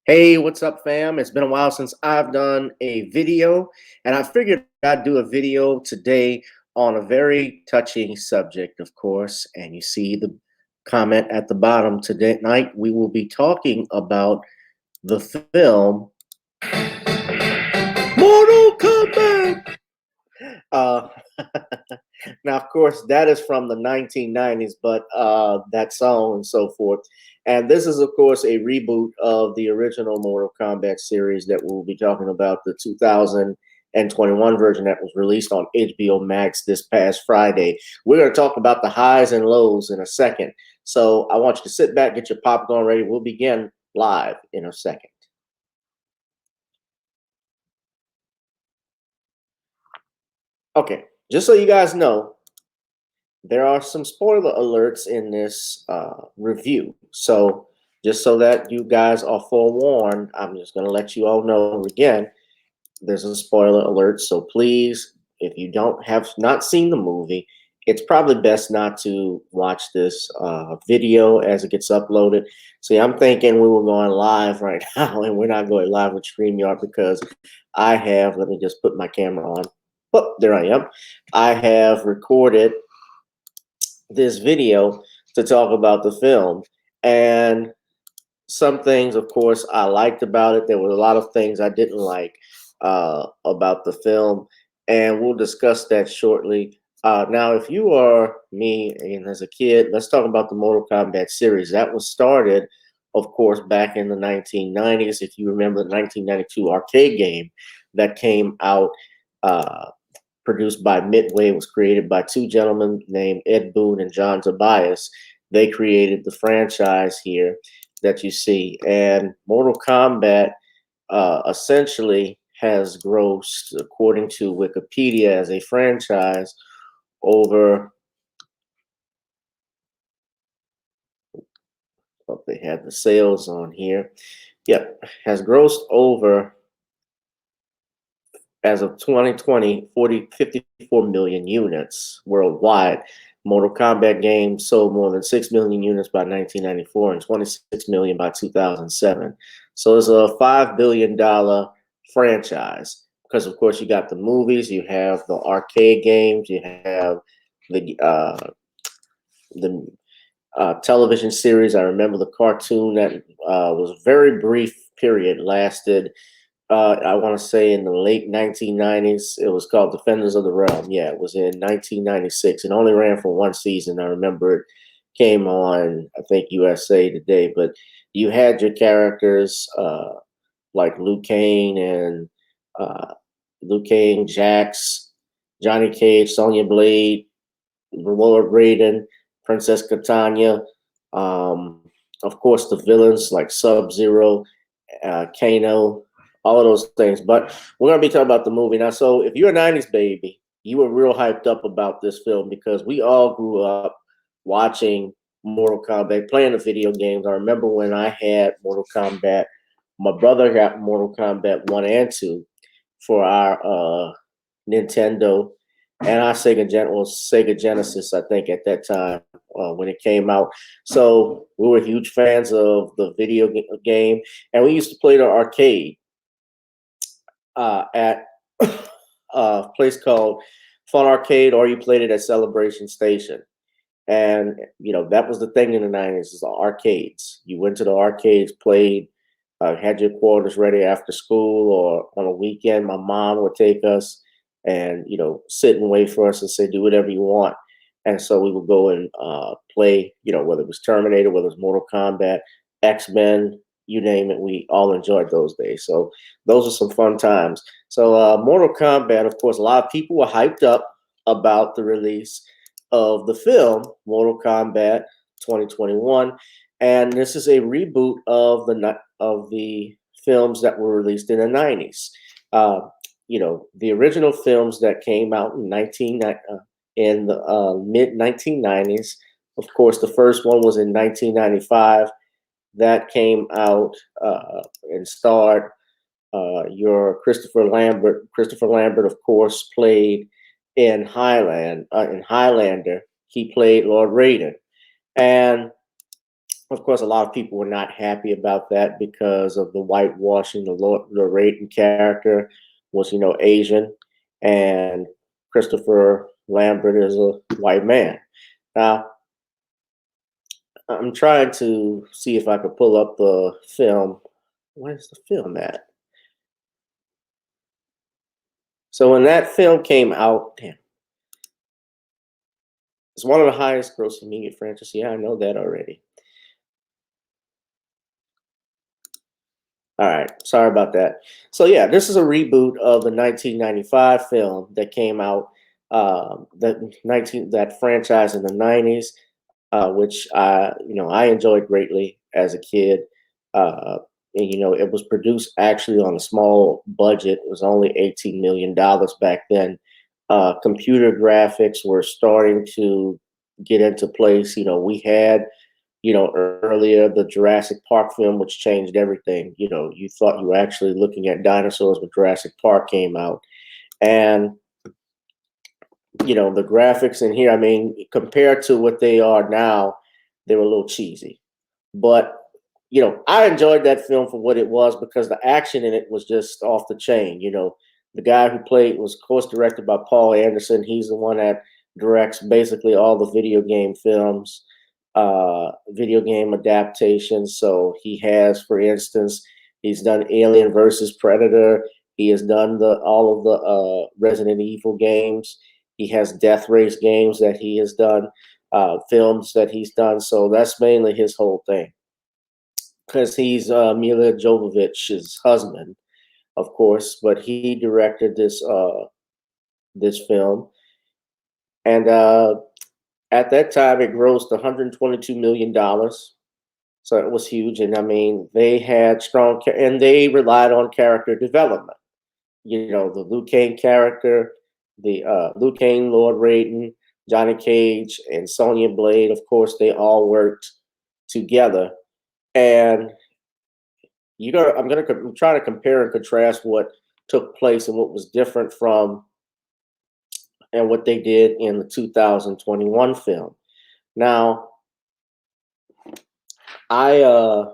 Hey, what's up, fam? It's been a while since I've done a video, and I figured I'd do a video today on a very touching subject, of course. And you see the comment at the bottom. Tonight, we will be talking about the film Mortal Kombat. Uh, Now, of course, that is from the 1990s, but that song and so forth. And this is, of course, a reboot of the original Mortal Kombat series that we'll be talking about, the 2021 version that was released on HBO Max this past Friday. We're going to talk about the highs and lows in a second. So I want you to sit back, get your popcorn ready. We'll begin live in a second. Okay, just so you guys know, there are some spoiler alerts in this review. So just so that you guys are forewarned, I'm just going to let you all know again, there's a spoiler alert. So please, if you don't have not seen the movie, it's probably best not to watch this video as it gets uploaded. See, I'm thinking we were going live right now, and we're not going live with StreamYard because I have, let me just put my camera on. Oh, there I am. I have recorded this video to talk about the film. And some things, of course, I liked about it. There were a lot of things I didn't like about the film, and we'll discuss that shortly. Now, if you are me and as a kid, let's talk about the Mortal Kombat series. That was started, of course, back in the 1990s. If you remember the 1992 arcade game that came out, produced by Midway, was created by two gentlemen named Ed Boon and John Tobias. They created the franchise here that you see. And Mortal Kombat essentially has grossed, according to Wikipedia, as a franchise over, well, they had the sales on here. Yep, has grossed over, as of 2020, 54 million units worldwide. Mortal Kombat games sold more than 6 million units by 1994 and 26 million by 2007. So it's a $5 billion franchise because, of course, you got the movies, you have the arcade games, you have the television series. I remember the cartoon that was a very brief period, lasted I want to say in the late 1990s. It was called Defenders of the Realm. Yeah, it was in 1996. It only ran for one season. I remember it came on, I think, USA Today. But you had your characters like Luke Kane, Jax, Johnny Cage, Sonya Blade, Lord Raiden, Princess Katanya. Of course, the villains like Sub-Zero, Kano, all of those things. But we're going to be talking about the movie now. So if you're a 90s baby, you were real hyped up about this film because we all grew up watching Mortal Kombat, playing the video games. I remember when I had Mortal Kombat, my brother got Mortal Kombat 1 and 2 for our Nintendo and our Sega Genesis, I think, at that time when it came out. So we were huge fans of the video game, and we used to play the arcade at a place called Fun Arcade, or you played it at Celebration Station. And that was the thing in the 90s, is the arcades. You went to the arcades, played, had your quarters ready after school or on a weekend. My mom would take us and sit and wait for us and say, do whatever you want. And so we would go and play, whether it was Terminator, whether it was Mortal Kombat, X-Men, you name it. We all enjoyed those days. So those are some fun times. So Mortal Kombat, of course, a lot of people were hyped up about the release of the film Mortal Kombat 2021. And this is a reboot of the films that were released in the 90s. The original films that came out in the mid 1990s. Of course, the first one was in 1995. That came out and starred your Christopher Lambert. Christopher Lambert, of course, played in Highlander. He played Lord Raiden, and Of course, a lot of people were not happy about that because of the whitewashing. The Raiden character was, Asian, and Christopher Lambert is a white man. Now, I'm trying to see if I could pull up the film. Where's the film at? So when that film came out, damn, it's one of the highest grossing media franchises. Yeah, I know that already. All right, sorry about that. So yeah, this is a reboot of the 1995 film that came out, that franchise in the 90s, which I enjoyed greatly as a kid. And, it was produced actually on a small budget. It was only $18 million back then. Computer graphics were starting to get into place. We had earlier the Jurassic Park film, which changed everything. You thought you were actually looking at dinosaurs when Jurassic Park came out. And, the graphics in here, I mean, compared to what they are now, they were a little cheesy. But, I enjoyed that film for what it was because the action in it was just off the chain. The guy who played was, of course, directed by Paul Anderson. He's the one that directs basically all the video game films, video game adaptations. So he has, for instance, he's done Alien versus Predator. He has done all of the Resident Evil games. He has Death Race games that he has done, films that he's done. So that's mainly his whole thing, because he's Mila Jovovich's husband, of course. But he directed this film, and at that time it grossed $122 million. So it was huge, and I mean they had and they relied on character development. The Liu Kang character, the Liu Kang, Lord Raiden, Johnny Cage, and Sonya Blade. Of course, they all worked together, and I'm trying to compare and contrast what took place and what was different from and what they did in the 2021 film. Now, I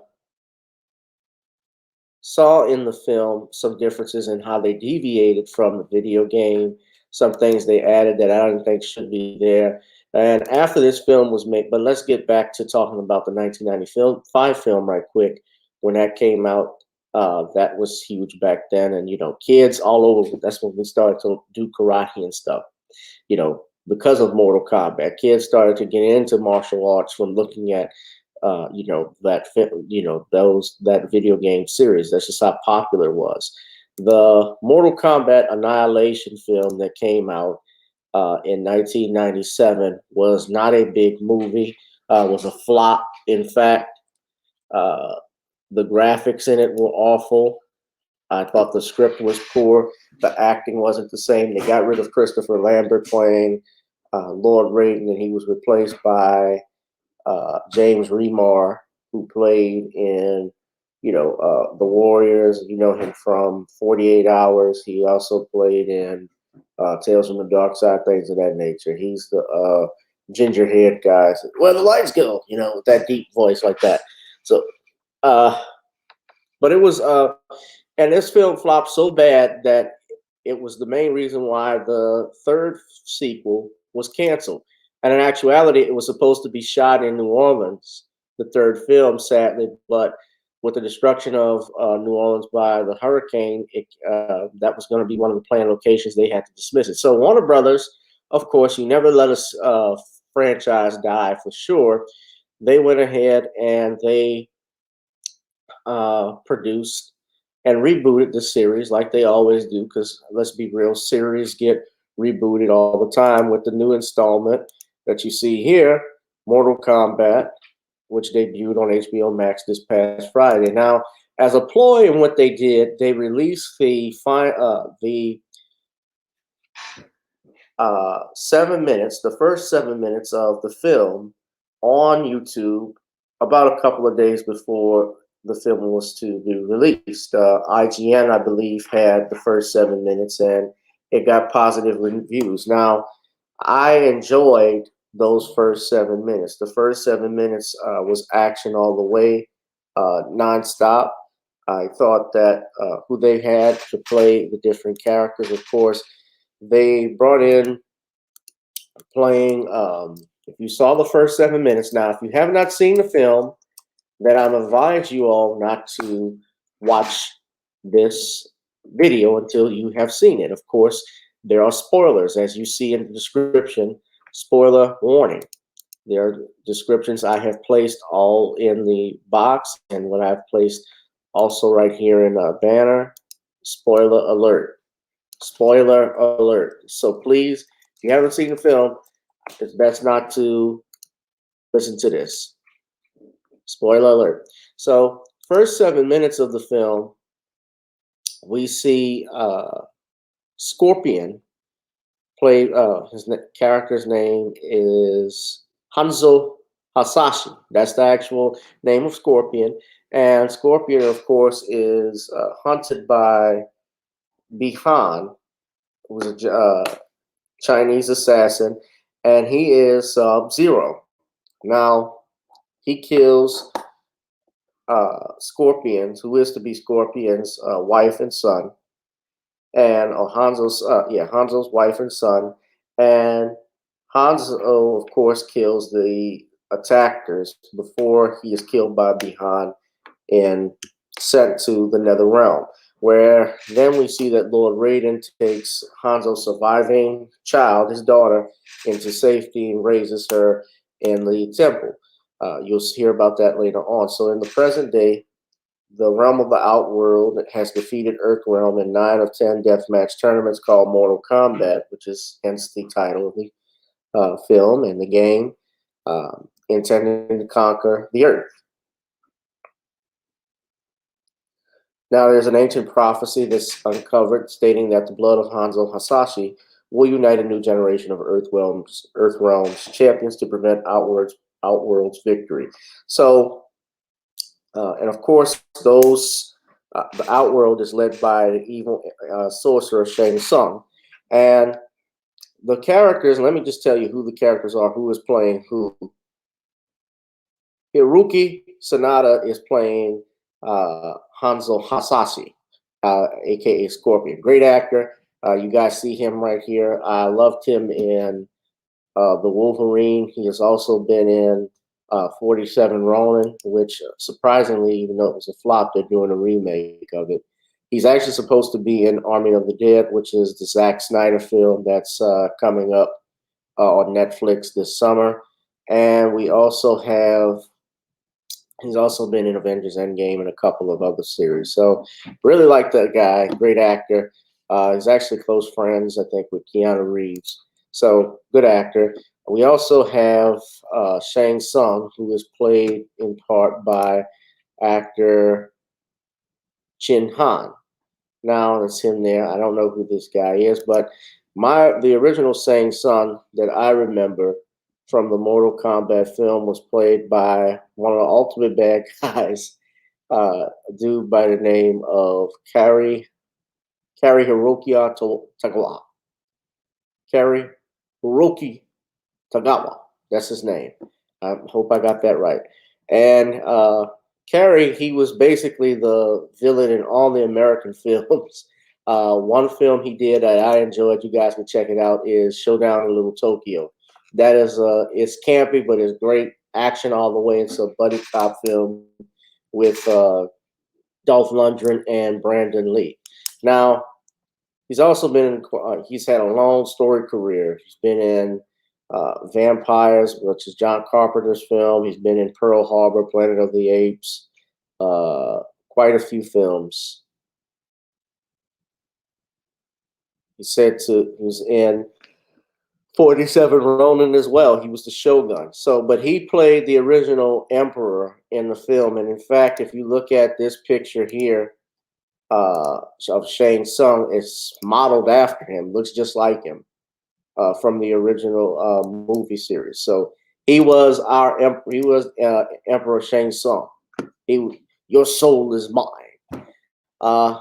saw in the film some differences in how they deviated from the video game, some things they added that I don't think should be there. And after this film was made, but let's get back to talking about the 1995 film right quick. When that came out, that was huge back then. And, kids all over, that's when we started to do karate and stuff, because of Mortal Kombat. Kids started to get into martial arts from looking at that video game series. That's just how popular it was. The Mortal Kombat Annihilation film that came out in 1997 was not a big movie. Was a flop. In fact, the graphics in it were awful. I thought the script was poor. The acting wasn't the same. They got rid of Christopher Lambert playing Lord Raiden, and he was replaced by James Remar, who played in, The Warriors. You know him from 48 Hours. He also played in Tales from the Dark Side, things of that nature. He's the ginger haired guy. Where the lights go, with that deep voice like that. So, but it was, and this film flopped so bad that it was the main reason why the third sequel was canceled. And in actuality, it was supposed to be shot in New Orleans, the third film, sadly. But with the destruction of New Orleans by the hurricane, that was going to be one of the planned locations. They had to dismiss it. So Warner Brothers, of course, you never let a franchise die for sure. They went ahead and they produced and rebooted the series like they always do, because let's be real, series get rebooted all the time with the new installment that you see here, Mortal Kombat, which debuted on HBO Max this past Friday. Now, as a ploy in what they did, they released the 7 minutes, the first 7 minutes of the film on YouTube about a couple of days before the film was to be released. IGN, I believe, had the first 7 minutes, and it got positive reviews. Now, I enjoyed those first 7 minutes. The first 7 minutes was action all the way, nonstop. I thought that who they had to play the different characters, of course, they brought in playing. If you saw the first 7 minutes, now if you have not seen the film, then I'm advise you all not to watch this video until you have seen it. Of course, there are spoilers, as you see in the description. Spoiler warning. There are descriptions I have placed all in the box, and what I've placed also right here in a banner. Spoiler alert. Spoiler alert. So please, if you haven't seen the film, it's best not to listen to this. Spoiler alert. So, first 7 minutes of the film, we see Scorpion play. His character's name is Hanzo Hasashi. That's the actual name of Scorpion. And Scorpion, of course, is hunted by Bihan, who's a Chinese assassin, and he is Sub-Zero. Now, he kills Scorpions, who is to be Scorpion's wife and son, and Hanzo's wife and son, and Hanzo, of course, kills the attackers before he is killed by Bihan and sent to the Nether Realm, where then we see that Lord Raiden takes Hanzo's surviving child, his daughter, into safety and raises her in the temple. You'll hear about that later on. So in the present day, the realm of the Outworld has defeated Earthrealm in 9 of 10 deathmatch tournaments called Mortal Kombat, which is hence the title of the film and the game, intending to conquer the Earth. Now, there's an ancient prophecy that's uncovered stating that the blood of Hanzo Hasashi will unite a new generation of Earthrealm's champions to prevent Outworld's victory. So, and of course, the Outworld is led by the evil sorcerer Shang Tsung. And the characters, let me just tell you who the characters are, who is playing who. Hiroki Sanada is playing Hanzo Hasashi, aka Scorpion. Great actor. You guys see him right here. I loved him in The Wolverine. He has also been in 47 Ronin, which surprisingly, even though it was a flop, they're doing a remake of it. He's actually supposed to be in Army of the Dead, which is the Zack Snyder film that's coming up on Netflix this summer. And we also have, he's also been in Avengers Endgame and a couple of other series. So really like that guy, great actor. He's actually close friends, I think, with Keanu Reeves. So good actor. We also have Shang Tsung, who is played in part by actor Chin Han. Now it's him there. I don't know who this guy is, but the original Shang Tsung that I remember from the Mortal Kombat film was played by one of the ultimate bad guys, a dude by the name of Kari Hiroki Tagawa. Kari Hiroki Tagawa. That's his name. I hope I got that right. And Carrie, he was basically the villain in all the American films. One film he did that I enjoyed, you guys can check it out, is Showdown in Little Tokyo. That is, it's campy, but it's great action all the way. It's a buddy cop film with Dolph Lundgren and Brandon Lee. Now, he's also been he's had a long story career. He's been in Vampires, which is John Carpenter's film. He's been in Pearl Harbor, Planet of the Apes, quite a few films. He was in 47 Ronin as well. He was the Shogun. So, but he played the original Emperor in the film. And in fact, if you look at this picture here of Shang Tsung, it's modeled after him. Looks just like him. From the original movie series. So he was Emperor Shang Tsung. Your soul is mine.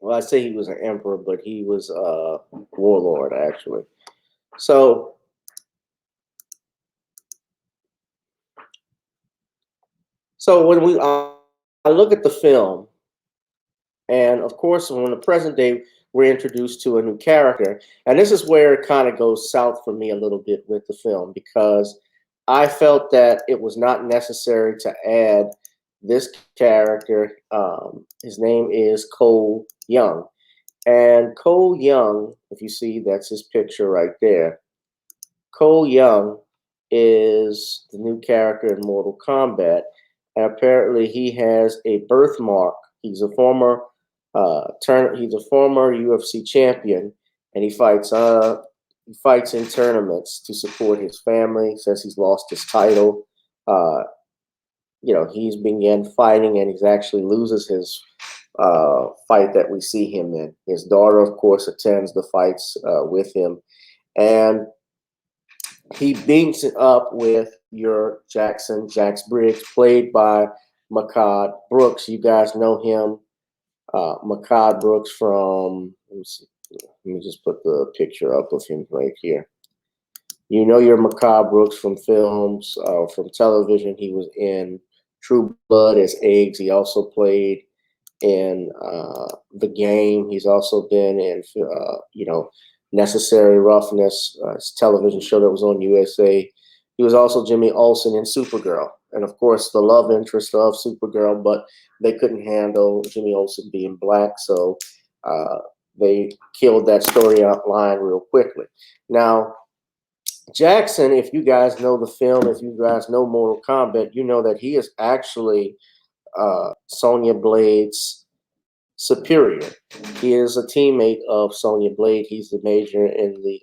Well, I say he was an emperor, but he was a warlord actually. So, so when I look at the film, and of course, when the present day we're introduced to a new character, and this is where it kind of goes south for me a little bit with the film because I felt that it was not necessary to add this character. His name is Cole Young, and Cole Young, if you see, that's his picture right there. Cole Young is the new character in Mortal Kombat, and apparently he has a birthmark. He's a former he's a former UFC champion, and he fights in tournaments to support his family. Since he's lost his title, uh, he's began fighting, and he's actually loses his fight that we see him in. His daughter, of course, attends the fights with him, and he beats it up with your Jax Briggs, played by Makad Brooks. You guys know him, Makad Brooks from. Let me just put the picture up of him right here. You know your Makad Brooks from films, from television. He was in True Blood as Eggs. He also played in the game. He's also been in, Necessary Roughness, television show that was on USA. He was also Jimmy Olsen in Supergirl, and of course the love interest of Supergirl. But they couldn't handle Jimmy Olsen being black, so uh, they killed that story line real quickly. Now, Jackson, if you guys know the film, if you guys know Mortal Kombat, you know that he is actually Sonya Blade's superior. He is a teammate of Sonya Blade. He's the major in the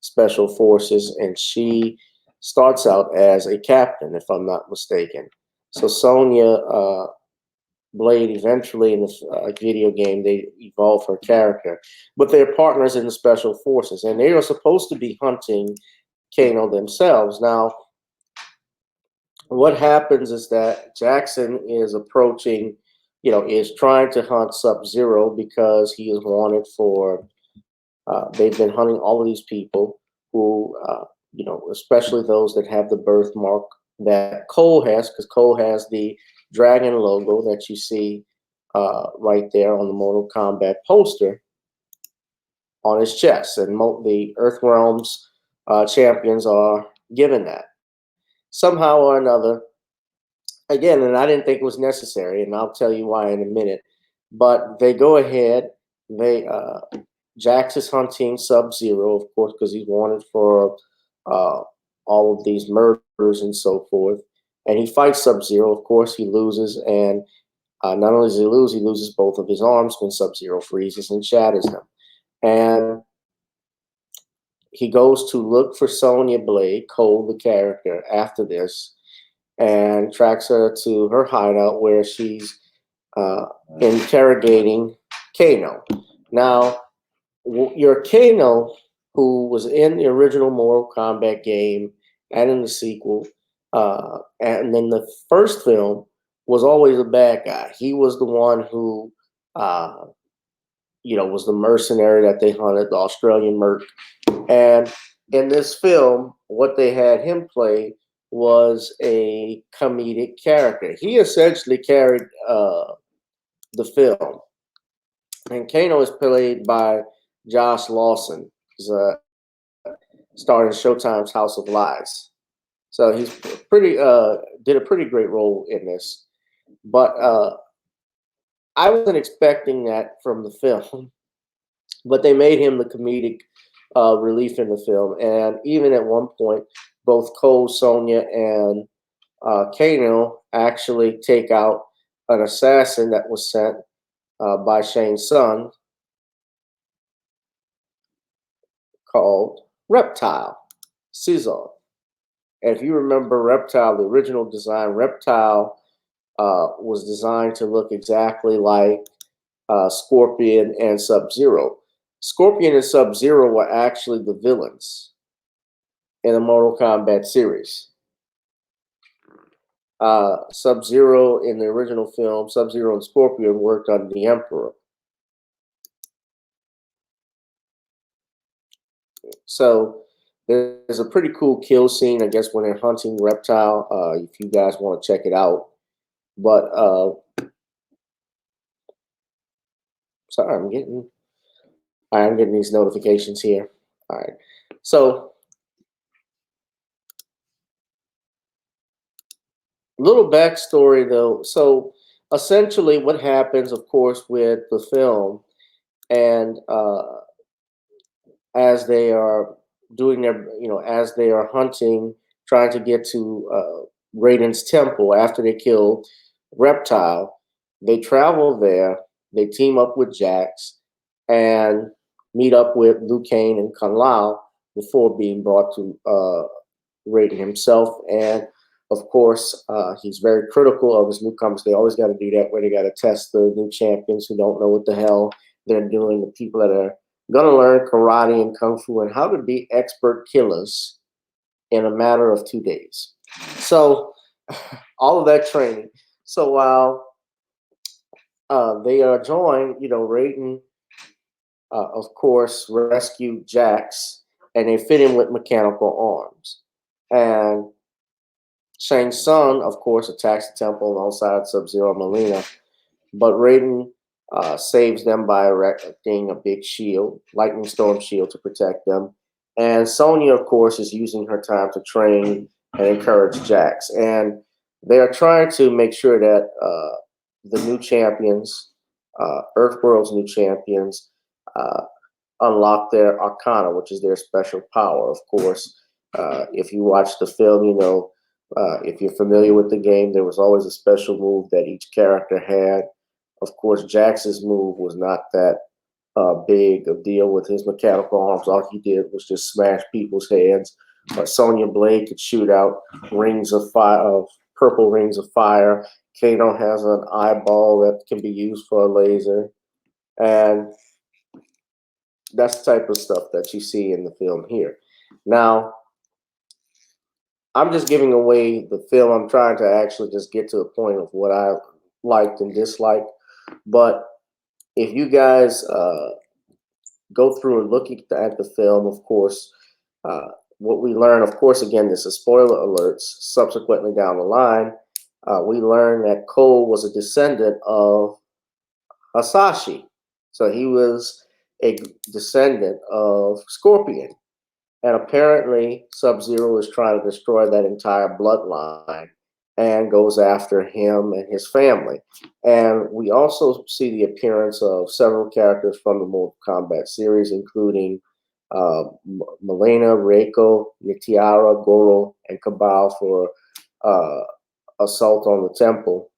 special forces, and she starts out as a captain, if I'm not mistaken. So Sonya Blade eventually in the video game they evolve her character, but they're partners in the special forces, and they are supposed to be hunting Kano themselves. Now, what happens is that Jackson is approaching, is trying to hunt Sub Zero because he is wanted for. They've been hunting all of these people who, especially those that have the birthmark that Cole has, because Cole has the dragon logo that you see right there on the Mortal Kombat poster on his chest, and the Earthrealm's champions are given that somehow or another. Again, and I didn't think it was necessary, and I'll tell you why in a minute. But they go ahead. They Jax is hunting Sub Zero, of course, because he's wanted for uh, all of these murders and so forth. And he fights Sub Zero. Of course, he loses, and not only does he lose, he loses both of his arms when Sub Zero freezes and shatters him. And he goes to look for Sonya Blade, Cole, the character, after this, and tracks her to her hideout where she's uh, interrogating Kano. Now, your Kano, who was in the original Mortal Kombat game and in the sequel, and then the first film, was always a bad guy. He was the one who, uh, was the mercenary that they hunted, the Australian merc. And in this film, what they had him play was a comedic character. He essentially carried the film. And Kano is played by Josh Lawson. He's starred in Showtime's House of Lies. So he's did a pretty great role in this. But I wasn't expecting that from the film, but they made him the comedic relief in the film. And even at one point, both Cole, Sonya, and Kano actually take out an assassin that was sent by Shane's son called Reptile, Caesar. And if you remember Reptile, the original design, Reptile was designed to look exactly like Scorpion and Sub Zero. Scorpion and Sub Zero were actually the villains in the Mortal Kombat series. Sub Zero in the original film, Sub Zero and Scorpion worked under the Emperor. So there's a pretty cool kill scene, I guess, when they're hunting reptile. If you guys want to check it out, but sorry, I'm getting these notifications here. All right, so little backstory though. So essentially, what happens, of course, with the film and as they are doing their, as they are hunting, trying to get to Raiden's temple after they kill Reptile, they travel there. They team up with Jax and meet up with Liu Kang and Kung Lao before being brought to Raiden himself. And of course, he's very critical of his newcomers. They always got to do that where they got to test the new champions who don't know what the hell they're doing, the people that are going to learn karate and kung fu and how to be expert killers in a matter of 2 days. So all of that training. So while they are joined, Raiden, of course, rescued Jax, and they fit him with mechanical arms. And Shang Tsung, of course, attacks the temple alongside Sub-Zero and Melina, but Raiden saves them by erecting a big shield, lightning storm shield, to protect them. And Sonya, of course, is using her time to train and encourage Jax. And they are trying to make sure that the new champions, Earthworld's new champions, unlock their arcana, which is their special power. Of course, if you watch the film, if you're familiar with the game, there was always a special move that each character had. Of course, Jax's move was not that big a deal with his mechanical arms. All he did was just smash people's heads. Sonya Blade could shoot out rings of fire, purple rings of fire. Kano has an eyeball that can be used for a laser. And that's the type of stuff that you see in the film here. Now, I'm just giving away the film. I'm trying to actually just get to a point of what I liked and disliked. But if you guys go through and look at the film, of course, what we learn, of course, again, this is spoiler alerts. Subsequently down the line, we learn that Cole was a descendant of Hasashi. So he was a descendant of Scorpion. And apparently, Sub-Zero is trying to destroy that entire bloodline and goes after him and his family. And we also see the appearance of several characters from the Mortal Kombat series, including Milena, Reiko, Nitiara, Goro, and Kabal for assault on the temple.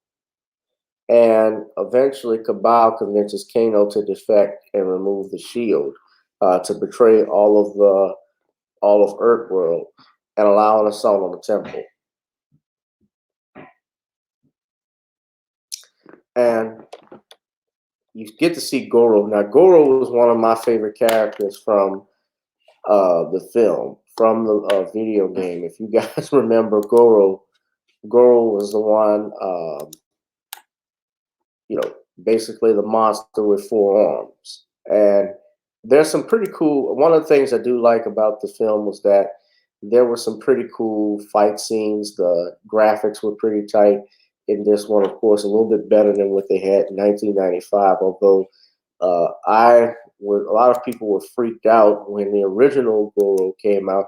And eventually, Kabal convinces Kano to defect and remove the shield to betray all of Earthworld and allow an assault on the temple. And you get to see Goro. Now, Goro was one of my favorite characters from the film, from the video game. If you guys remember Goro was the one, basically the monster with 4 arms. And there's some pretty cool, one of the things I do like about the film was that there were some pretty cool fight scenes. The graphics were pretty tight in this one, of course, a little bit better than what they had in 1995, although a lot of people were freaked out when the original Goro came out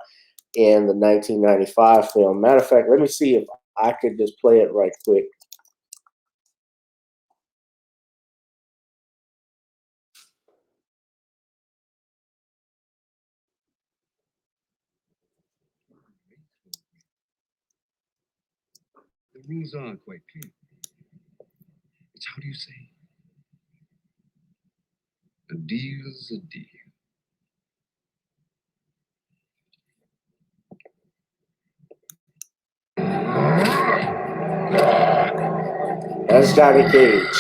in the 1995 film. Matter of fact, let me see if I could just play it right quick. The rules are quite clear. It's, how do you say? A deal's a deal. That's Johnny Cage.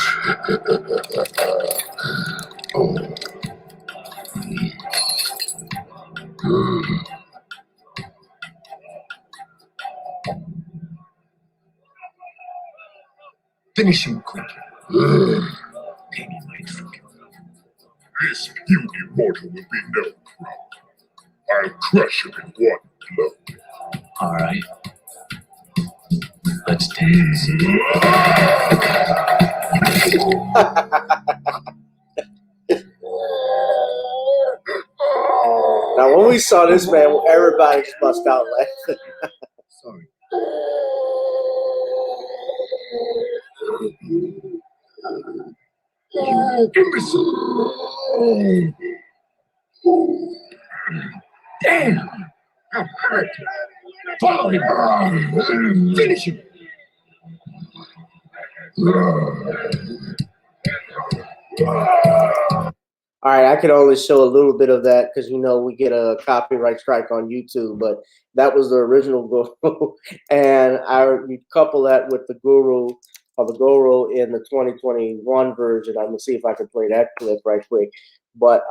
Finish him quickly. Penny might forgive. This puny mortal will be no crowd. I'll crush him in one blow. All right. Let's dance. Now, when we saw this, man, everybody just bust out laughing. Sorry. Imbecile! Damn! I'm hurt. Follow him. Finish him. All right, I could only show a little bit of that because we get a copyright strike on YouTube, but that was the original Guru, and you couple that with the Guru or the Guru in the 2021 version. I'm gonna see if I can play that clip right quick, but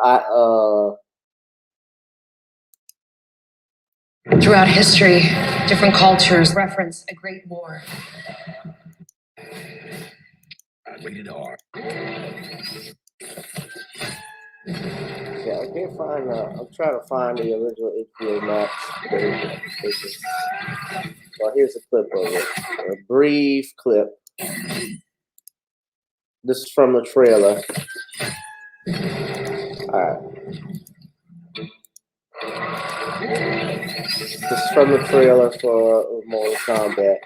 Throughout history, different cultures reference a great war. I waited hard. Yeah, I can't find. I'm trying to find the original HBO Max version. Well, here's a clip of it. A brief clip. This is from the trailer. All right. This is from the trailer for Mortal Kombat.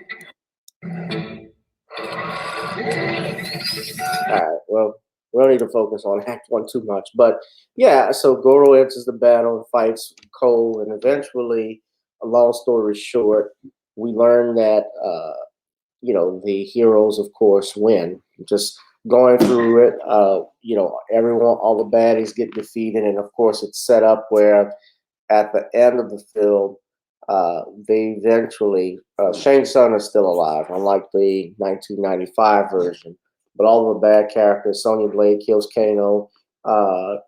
Alright, well, we don't need to focus on Act 1 too much. But yeah, so Goro enters the battle and fights Cole, and eventually, a long story short, we learn that, the heroes, of course, win. Just going through it, everyone, all the baddies get defeated, and of course, it's set up where at the end of the film, they eventually, Shang Tsung is still alive, unlike the 1995 version. But all the bad characters, Sonya Blade kills Kano.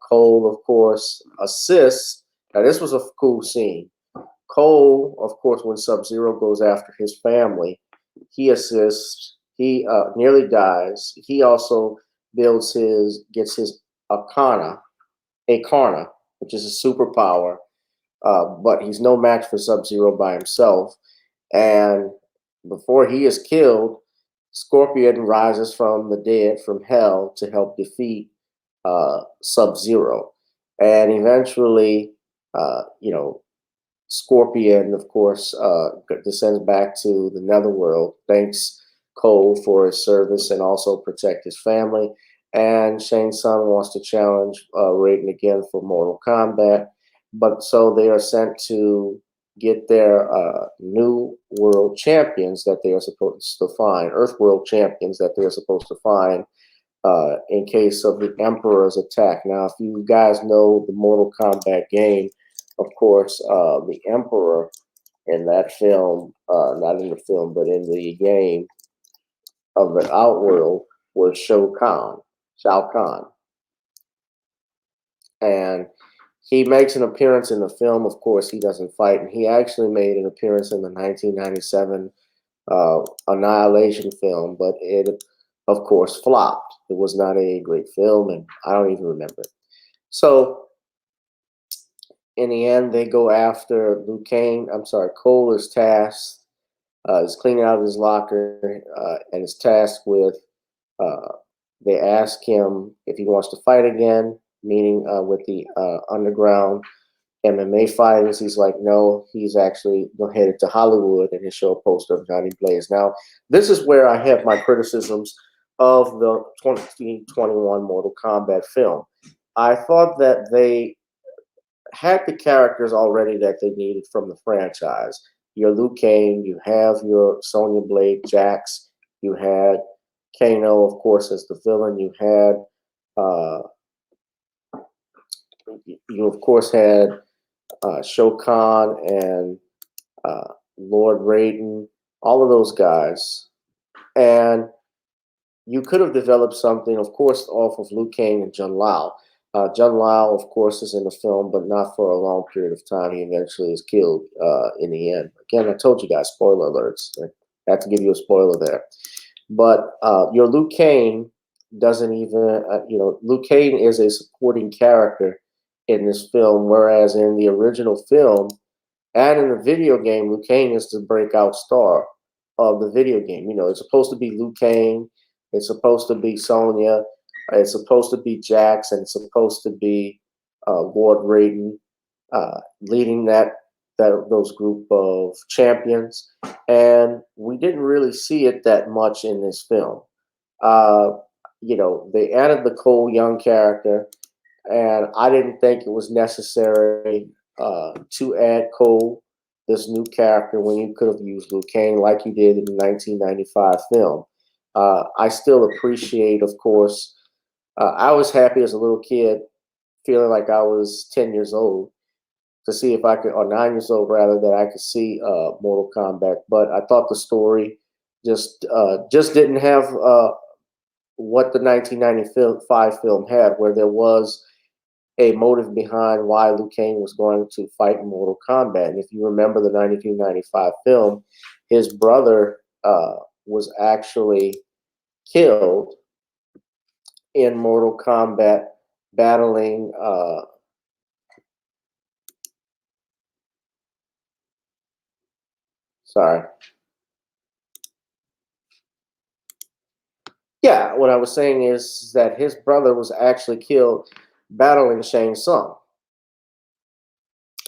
Cole, of course, assists. Now, this was a cool scene. Cole, of course, when Sub-Zero goes after his family, he assists. He nearly dies. He also gets his Akana, which is a superpower. But he's no match for Sub-Zero by himself. And before he is killed, Scorpion rises from the dead, from hell, to help defeat Sub-Zero. And eventually, Scorpion, of course, descends back to the Netherworld, thanks Cole for his service and also protect his family. And Shang Tsung wants to challenge Raiden again for Mortal Kombat. But so they are sent to get their new world champions that they are supposed to find, Earth world champions that they're supposed to find in case of the Emperor's attack. Now, if you guys know the Mortal Kombat game, of course, the Emperor in that film, not in the film, but in the game of the Outworld was Shao Kahn. And he makes an appearance in the film. Of course, he doesn't fight, and he actually made an appearance in the 1997 Annihilation film, but it, of course, flopped. It was not a great film, and I don't even remember it. So, in the end, they go after Cole is tasked, is cleaning out his locker, and is tasked with, they ask him if he wants to fight again, meaning with the underground MMA fighters. He's like, no, he's actually headed to Hollywood, and he'll show a poster of Johnny Blaze. Now, this is where I have my criticisms of the 2021 Mortal Kombat film. I thought that they had the characters already that they needed from the franchise. Your Liu Kang, you have your Sonya Blade, Jax, you had Kano, of course, as the villain, you had you of course had Shao Kahn and Lord Raiden, all of those guys. And you could have developed something, of course, off of Liu Kang and Jun Lao. Jun Lao, of course, is in the film, but not for a long period of time. He eventually is killed in the end. Again, I told you guys, spoiler alerts. I have to give you a spoiler there. But your Liu Kang doesn't even, Liu Kang is a supporting character in this film, whereas in the original film and in the video game, Liu Kang is the breakout star of the video game. You know, it's supposed to be Liu Kang, it's supposed to be Sonya, it's supposed to be Jax, and it's supposed to be Ward Raiden leading those group of champions, and we didn't really see it that much in this film. Uh, you know, they added the Cole Young character, and I didn't think it was necessary to add Cole, this new character, when you could have used Liu Kang like you did in the 1995 film. I still appreciate, of course, I was happy as a little kid, feeling like I was 10 years old to see if I could, or 9 years old rather, that I could see Mortal Kombat. But I thought the story just didn't have what the 1995 film had, where there was a motive behind why Liu Kang was going to fight in Mortal Kombat. And if you remember the 1995 film, his brother was actually killed in Mortal Kombat battling. Sorry. Yeah, what I was saying is that his brother was actually killed battling Shang Tsung,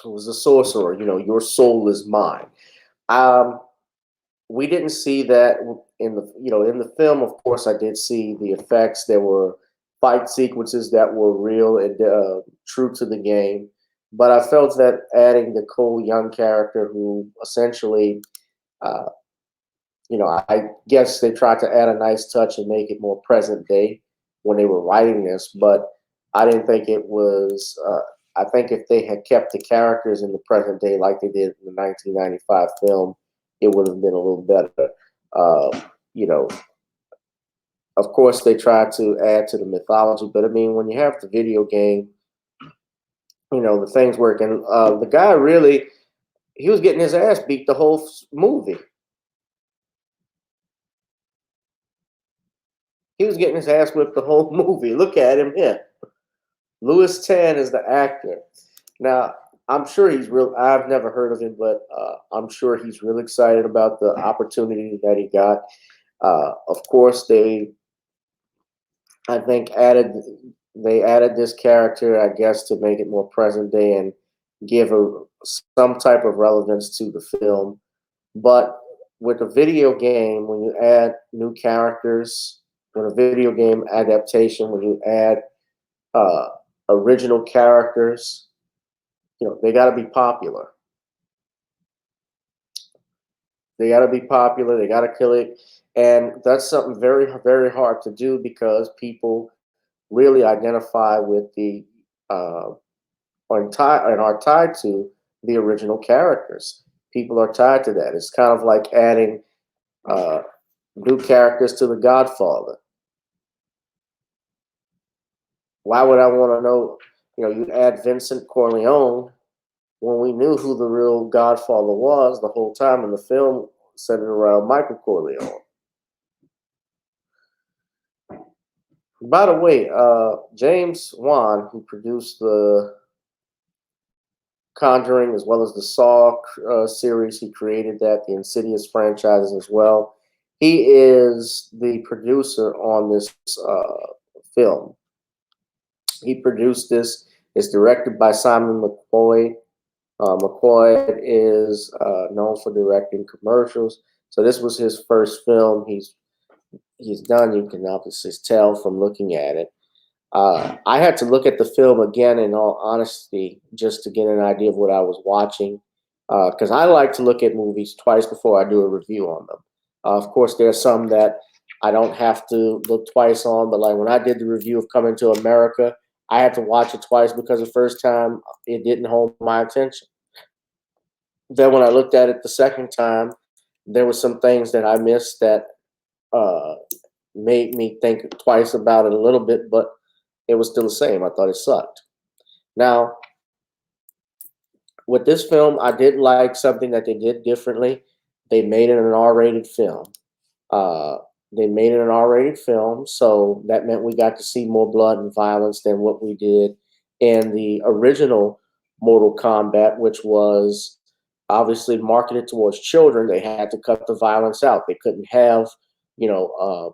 who was a sorcerer. You know, your soul is mine. Um, we didn't see that in the film. Of course, I did see the effects. There were fight sequences that were real and true to the game. But I felt that adding the Cole Young character, who essentially uh, I guess they tried to add a nice touch and make it more present day when they were writing this, but I didn't think it was. I think if they had kept the characters in the present day like they did in the 1995 film, it would have been a little better. You know, of course, they tried to add to the mythology, but I mean, when you have the video game, the things working. The guy really, he was getting his ass beat the whole movie. He was getting his ass whipped the whole movie. Look at him here. Louis Tan is the actor. Now, I'm sure he's real. I've never heard of him, but I'm sure he's really excited about the opportunity that he got. Of course, I think, they added this character, I guess, to make it more present day and give some type of relevance to the film. But with a video game, when you add new characters, with a video game adaptation, when you add uh, original characters, they got to be popular. They got to be popular. They got to kill it, and that's something very, very hard to do because people really identify with the are tied to the original characters. People are tied to that. It's kind of like adding uh, new characters to The Godfather. Why would I want to know? You add Vincent Corleone when we knew who the real Godfather was the whole time in the film centered around Michael Corleone. By the way, James Wan, who produced the Conjuring as well as the Saw series, he created that, the Insidious franchises as well. He is the producer on this film. He produced this. It's directed by Simon McCoy. McCoy is known for directing commercials, so this was his first film he's done. You can obviously tell from looking at it. I had to look at the film again, in all honesty, just to get an idea of what I was watching, because I like to look at movies twice before I do a review on them. Of course, there are some that I don't have to look twice on, but like when I did the review of Coming to America, I had to watch it twice because the first time it didn't hold my attention. Then when I looked at it the second time, there were some things that I missed that uh, made me think twice about it a little bit, but it was still the same. I thought it sucked. Now, with this film, I did like something that they did differently. They made it an R-rated film. Uh, they made it an R-rated film, so that meant we got to see more blood and violence than what we did in the original Mortal Kombat, which was obviously marketed towards children. They had to cut the violence out. They couldn't have,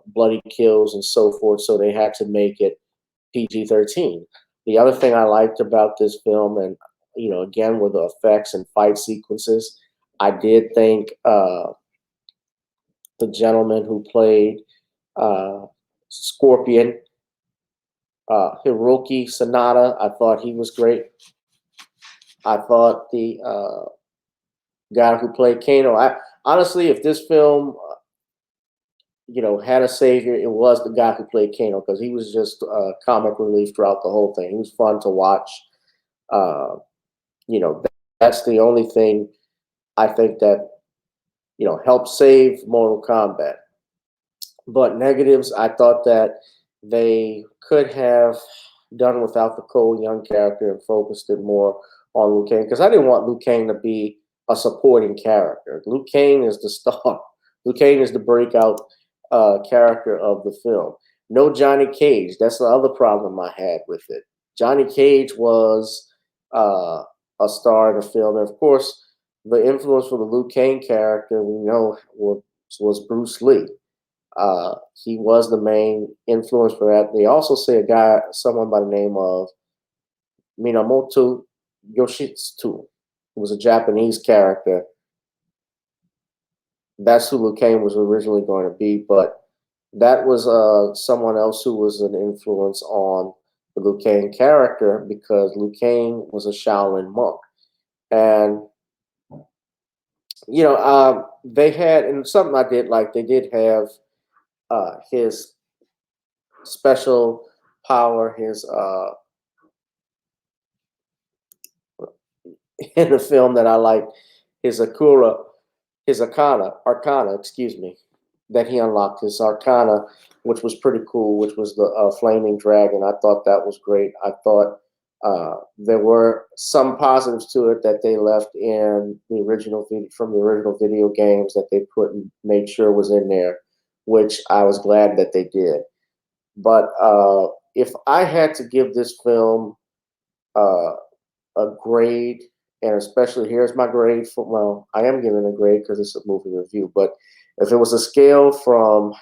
bloody kills and so forth. So they had to make it PG-13. The other thing I liked about this film, and again with the effects and fight sequences, I did think the gentleman who played Scorpion, Hiroki Sanada, I thought he was great. I thought the guy who played Kano. I honestly, if this film, had a savior, it was the guy who played Kano because he was just comic relief throughout the whole thing. He was fun to watch. Uh, that's the only thing I think that helped save Mortal Kombat. But negatives, I thought that they could have done without the Cole Young character and focused it more on Liu Kang because I didn't want Liu Kang to be a supporting character. Liu Kang is the star. Liu Kang is the breakout character of the film. No Johnny Cage. That's the other problem I had with it. Johnny Cage was a star in the film, and of course, the influence for the Liu Kang character we know was Bruce Lee. He was the main influence for that. They also say someone by the name of Minamoto Yoshitsu, who was a Japanese character. That's who Liu Kang was originally going to be, but that was someone else who was an influence on the Liu Kang character because Liu Kang was a Shaolin monk. And, they had, and something I did like, they did have his special power, his in the film that I like, his arcana, excuse me, that he unlocked his arcana, which was pretty cool, which was the flaming dragon. I thought that was great. I thought there were some positives to it that they left in the original from the original video games that they put and made sure was in there, which I was glad that they did. But if I had to give this film uh, a grade, and especially here's my grade for, well, I am giving a grade because it's a movie review, but if it was a scale from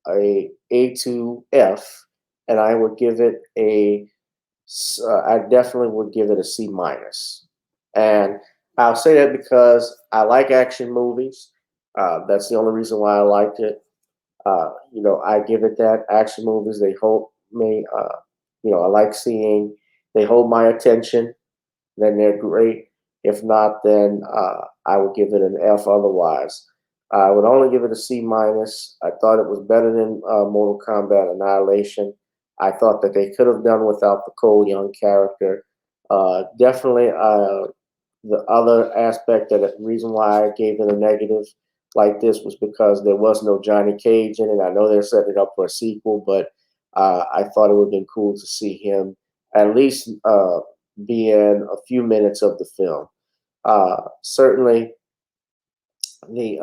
A to F, and I would give it I definitely would give it a C minus. And I'll say that because I like action movies. That's the only reason why I liked it. I give it that. Action movies, they hold me, I like seeing, they hold my attention, then they're great. If not, then I would give it an F otherwise. I would only give it a C minus. I thought it was better than Mortal Kombat Annihilation. I thought that they could have done without the Cole Young character. Definitely, the other aspect that the reason why I gave it a negative like this was because there was no Johnny Cage in it. I know they're setting it up for a sequel, but I thought it would have been cool to see him at least be in a few minutes of the film. Certainly, the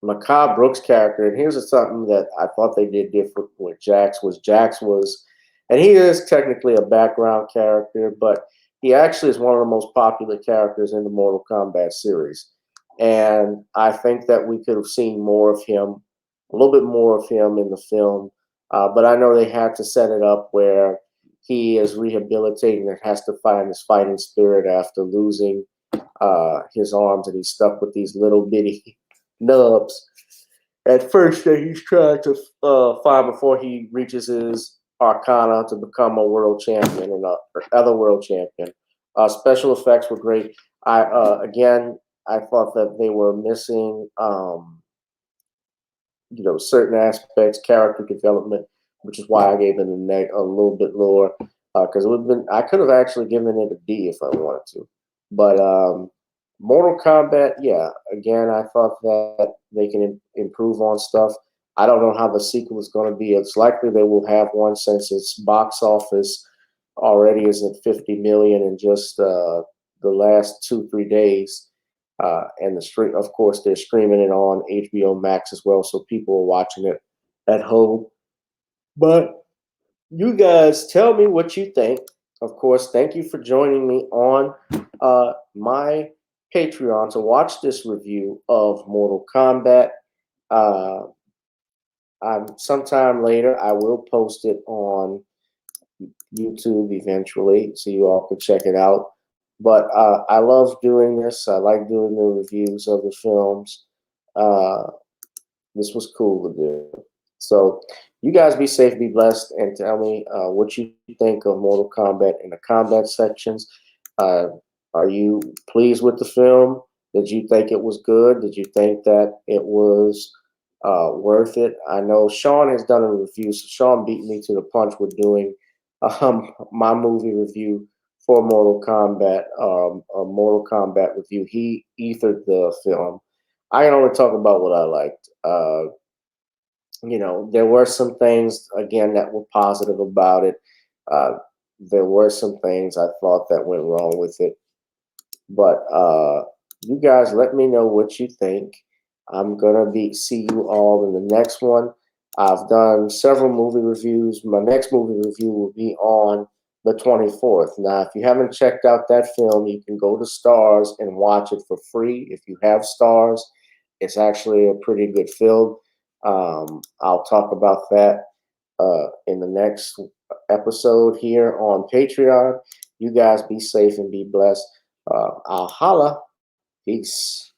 Macabre Brooks character, and here's something that I thought they did different with Jax was, and he is technically a background character, but he actually is one of the most popular characters in the Mortal Kombat series. And I think that we could have seen more of him, a little bit more of him in the film. But I know they had to set it up where he is rehabilitating and has to find his fighting spirit after losing his arms, and he's stuck with these little bitty nubs at first that he's trying to find before he reaches his arcana to become a world champion and other world champion. Special effects were great. I thought that they were missing certain aspects, character development, which is why I gave it a little bit lower because it would have been, I could have actually given it a D if I wanted to, but Mortal Kombat, yeah. Again, I thought that they can improve on stuff. I don't know how the sequel is going to be. It's likely they will have one since its box office already is at 50 million in just the last 2-3 days. And of course, they're streaming it on HBO Max as well, so people are watching it at home. But you guys tell me what you think. of course, thank you for joining me on my Patreon to watch this review of Mortal Kombat. Uh, Sometime later, I will post it on YouTube eventually, so you all can check it out. But I love doing this. I like doing the reviews of the films. Uh, this was cool to do. So you guys be safe, be blessed, and tell me what you think of Mortal Kombat in the combat sections. Uh, are you pleased with the film? Did you think it was good? Did you think that it was worth it? I know Sean has done a review, so Sean beat me to the punch with doing my movie review for Mortal Kombat, a Mortal Kombat review. He authored the film. I can only talk about what I liked. There were some things again that were positive about it. Uh, there were some things I thought that went wrong with it, but you guys let me know what you think. I'm gonna be see you all in the next one. I've done several movie reviews. My next movie review will be on the 24th. Now, if you haven't checked out that film, you can go to Stars and watch it for free. If you have Stars, it's actually a pretty good film. I'll talk about that in the next episode here on Patreon. You guys be safe and be blessed. I'll holla. Peace.